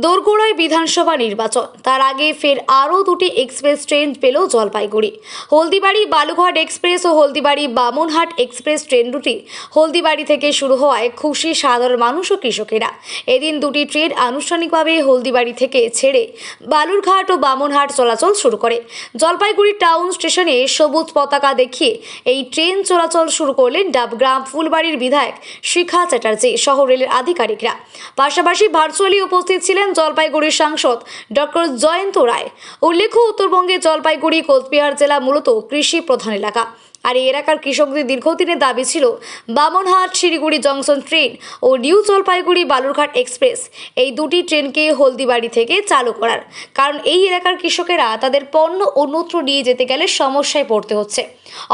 দোরগোড়ায় বিধানসভা নির্বাচন, তার আগে ফের আরও দুটি এক্সপ্রেস ট্রেন পেল জলপাইগুড়ি। হলদিবাড়ি বালুঘাট এক্সপ্রেস ও হলদিবাড়ি বামনহাট এক্সপ্রেস ট্রেন দুটি হলদিবাড়ি থেকে শুরু হওয়ায় খুশি সাধারণ মানুষ ও কৃষকেরা। এদিন দুটি ট্রেন আনুষ্ঠানিকভাবে হলদিবাড়ি থেকে ছেড়ে বালুরঘাট ও বামনহাট চলাচল শুরু করে। জলপাইগুড়ি টাউন স্টেশনে সবুজ পতাকা দেখিয়ে এই ট্রেন চলাচল শুরু করলেন ডাবগ্রাম ফুলবাড়ির বিধায়ক শিখা চ্যাটার্জি সহ রেলের আধিকারিকরা। পাশাপাশি ভার্চুয়ালি উপস্থিত ছিলেন জলপাইগুড়ির সাংসদ ডক্টর জয়ন্ত রায়। উল্লেখ্য, উত্তরবঙ্গে জলপাইগুড়ি কোচবিহার জেলা মূলত কৃষি প্রধান এলাকা, আর এই এলাকার কৃষকদের দীর্ঘদিনের দাবি ছিল বামনহাট শিলিগুড়ি জংশন ট্রেন ও নিউ জলপাইগুড়ি বালুরঘাট এক্সপ্রেস এই দুটি ট্রেনকে হলদিবাড়ি থেকে চালু করার। কারণ এই এলাকার কৃষকেরা তাদের পণ্য অন্যত্র নিয়ে যেতে গেলে সমস্যায় পড়তে হচ্ছে।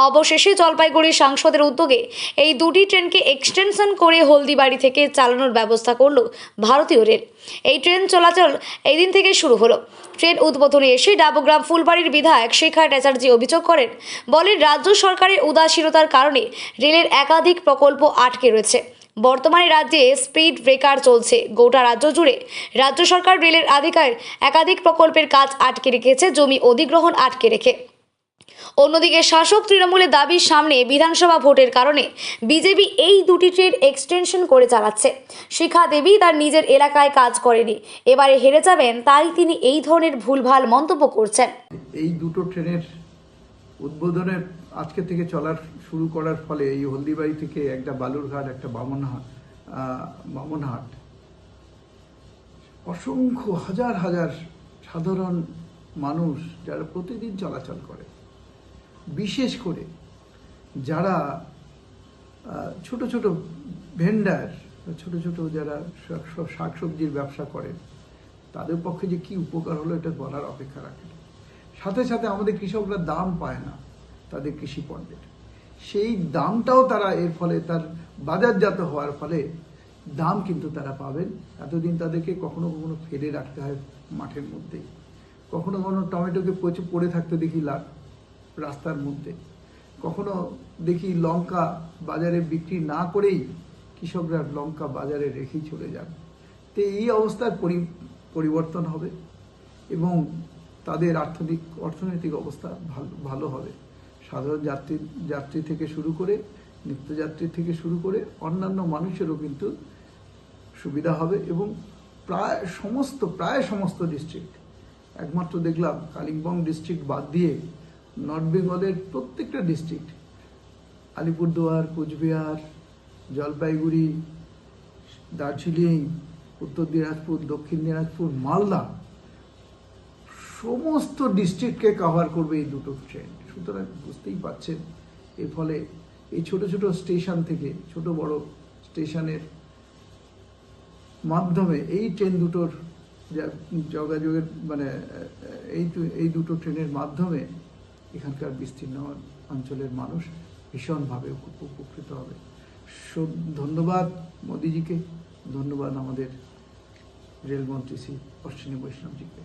অবশেষে জলপাইগুড়ি সাংসদের উদ্যোগে এই দুটি ট্রেনকে এক্সটেনশন করে হলদিবাড়ি থেকে চালানোর ব্যবস্থা করল ভারতীয় রেল। এই ট্রেন চলাচল এই দিন থেকে শুরু হলো। ট্রেন উদ্বোধনে এসে ডাবগ্রাম ফুলবাড়ির বিধায়ক শিখা চ্যাটার্জি অভিযোগ করেন, বলেন রাজ্য সরকারের উদাসীনতার কারণে রেলের একাধিক প্রকল্প আটকে রয়েছে। বর্তমানে রাজ্যে স্পিড ব্রেকার চলছে। গোটা রাজ্য জুড়ে রাজ্য সরকার রেলের একাধিক প্রকল্পের কাজ আটকে রেখেছে, জমি অধিগ্রহণ আটকে রেখে। অন্যদিকে শাসক তৃণমূলের দাবির সামনে বিধানসভা ভোটের কারণে বিজেপি এই দুটি ট্রেন এক্সটেনশন করে চালাচ্ছে। শিখা দেবী তার নিজের এলাকায় কাজ করেনি, এবারে হেরে যাবেন, তাই তিনি এই ধরনের ভুলভাল মন্তব্য করছেন। এই দুটো ট্রেনের উদ্বোধনের আজকে থেকে শুরু করার ফলে এই হলদিবাড়ি থেকে একটা বালুরঘাট, একটা বামনহাট অসংখ্য হাজার হাজার সাধারণ মানুষ যারা প্রতিদিন চলাচল করে, বিশেষ করে যারা ছোট ছোট ভেন্ডার, ছোট ছোট যারা শাকসবজির ব্যবসা করেন, তাদের পক্ষে যে কি উপকার হলো এটা বলার অপেক্ষা রাখে না। সাথে সাথে আমাদের কৃষকরা দাম পায় না তাদের কৃষি পণ্যের, সেই দামটাও তারা এর ফলে তার বাজারজাত হওয়ার ফলে দাম কিন্তু তারা পাবেন। এতদিন তাদেরকে কখনো কখনো ফেলে রাখতে হয় মাঠের মধ্যে, কখনো কখনো টমেটোকে পড়ে থাকতে দেখি রাস্তার মধ্যে, কখনো দেখি লঙ্কা বাজারে বিক্রি না করেই কৃষকরা লঙ্কা বাজারে রেখেই চলে যান। তো এই অবস্থার পরিবর্তন হবে এবং তাদের অর্থনৈতিক অবস্থা ভালো হবে। সাধারণ যাত্রী থেকে শুরু করে, নিত্যযাত্রী থেকে শুরু করে অন্যান্য মানুষেরও কিন্তু সুবিধা হবে এবং প্রায় সমস্ত ডিস্ট্রিক্ট, একমাত্র দেখলাম কালিম্পং ডিস্ট্রিক্ট বাদ দিয়ে নর্থ বেঙ্গলের প্রত্যেকটা ডিস্ট্রিক্ট, আলিপুরদুয়ার, কোচবিহার, জলপাইগুড়ি, দার্জিলিং, উত্তর দিনাজপুর, দক্ষিণ দিনাজপুর, মালদা, সমস্ত ডিস্ট্রিক্টকে কভার করবে এই দুটো ট্রেন। সুতরাং বুঝতেই পারছেন এর ফলে এই ছোট ছোট স্টেশন থেকে ছোট বড় স্টেশনের মাধ্যমে এই ট্রেন দুটোর যোগাযোগের এই দুটো ট্রেনের মাধ্যমে এখানকার বিস্তীর্ণ অঞ্চলের মানুষ ভীষণভাবে উপকৃত হবে। ধন্যবাদ মোদিজিকে, ধন্যবাদ আমাদের রেলমন্ত্রী শ্রী অশ্বিনী বৈষ্ণবজিকে।